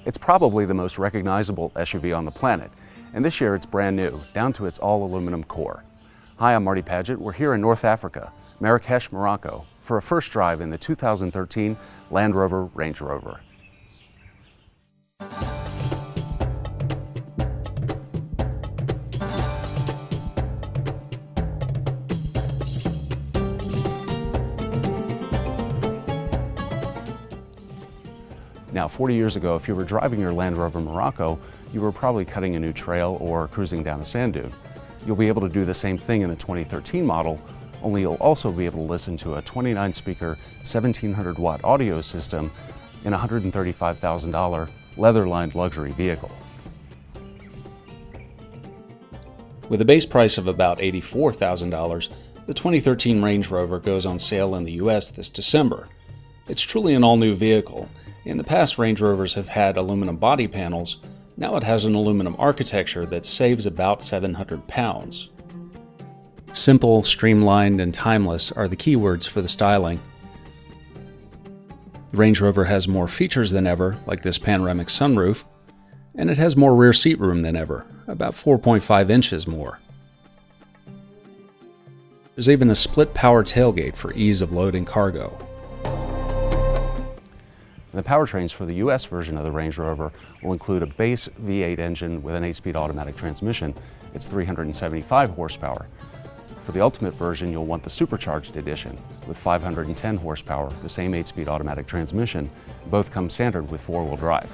It's probably the most recognizable SUV on the planet, and this year it's brand new, down to its all-aluminum core. Hi, I'm Marty Paget. We're here in North Africa, Marrakesh, Morocco, for a first drive in the 2013 Land Rover Range Rover. Now, 40 years ago, if you were driving your Land Rover Morocco, you were probably cutting a new trail or cruising down a sand dune. You'll be able to do the same thing in the 2013 model, only you'll also be able to listen to a 29-speaker, 1,700-watt audio system in a $135,000 leather-lined luxury vehicle. With a base price of about $84,000, the 2013 Range Rover goes on sale in the US this December. It's truly an all-new vehicle. In the past, Range Rovers have had aluminum body panels. Now it has an aluminum architecture that saves about 700 pounds. Simple, streamlined, and timeless are the keywords for the styling. The Range Rover has more features than ever, like this panoramic sunroof, and it has more rear seat room than ever, about 4.5 inches more. There's even a split power tailgate for ease of loading cargo. The powertrains for the US version of the Range Rover will include a base V8 engine with an 8-speed automatic transmission. It's 375 horsepower. For the Ultimate version, you'll want the supercharged edition with 510 horsepower, the same 8-speed automatic transmission. Both come standard with 4-wheel drive.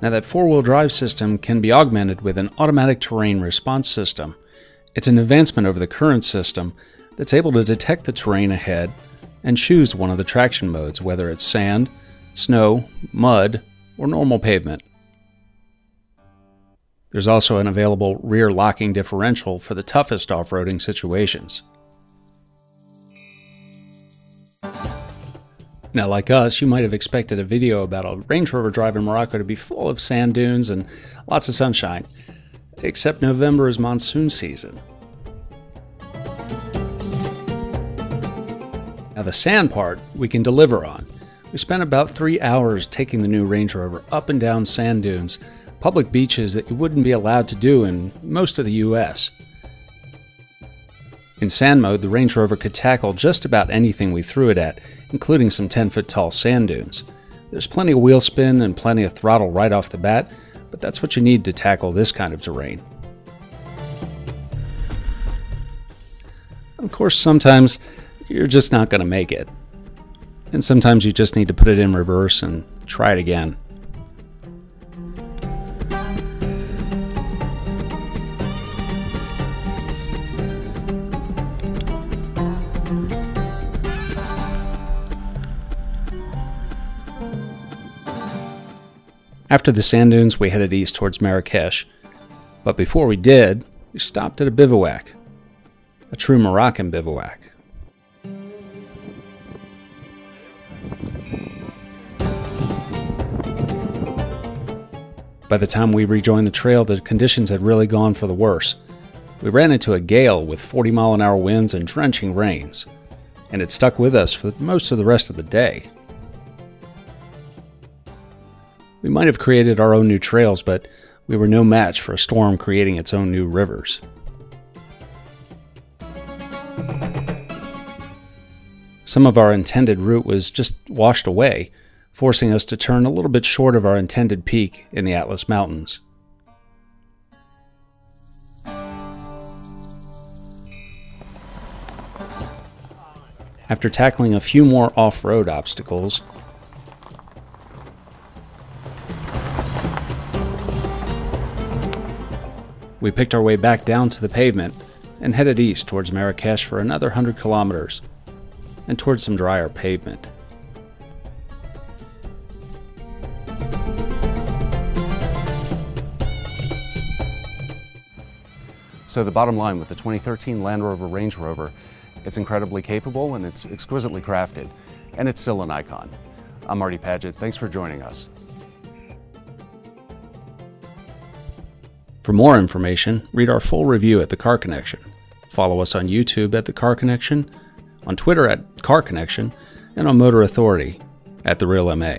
Now, that 4-wheel drive system can be augmented with an automatic terrain response system. It's an advancement over the current system that's able to detect the terrain ahead and choose one of the traction modes, whether it's sand, snow, mud, or normal pavement. There's also an available rear locking differential for the toughest off-roading situations. Now, like us, you might have expected a video about a Range Rover drive in Morocco to be full of sand dunes and lots of sunshine, except November is monsoon season. Now, the sand part we can deliver on. We spent about 3 hours taking the new Range Rover up and down sand dunes, public beaches that you wouldn't be allowed to do in most of the US. In sand mode, the Range Rover could tackle just about anything we threw it at, including some 10-foot tall sand dunes. There's plenty of wheel spin and plenty of throttle right off the bat, but that's what you need to tackle this kind of terrain. Of course, sometimes you're just not going to make it. And sometimes you just need to put it in reverse and try it again. After the sand dunes, we headed east towards Marrakesh. But before we did, we stopped at a bivouac. A true Moroccan bivouac. By the time we rejoined the trail, the conditions had really gone for the worse. We ran into a gale with 40-mile-an-hour winds and drenching rains, and it stuck with us for most of the rest of the day. We might have created our own new trails, but we were no match for a storm creating its own new rivers. Some of our intended route was just washed away, forcing us to turn a little bit short of our intended peak in the Atlas Mountains. After tackling a few more off-road obstacles, we picked our way back down to the pavement and headed east towards Marrakesh for another 100 kilometers and towards some drier pavement. So the bottom line with the 2013 Land Rover Range Rover, it's incredibly capable and it's exquisitely crafted, and it's still an icon. I'm Marty Paget. Thanks for joining us. For more information, read our full review at The Car Connection. Follow us on YouTube at The Car Connection, on Twitter at Car Connection, and on Motor Authority at The Real MA.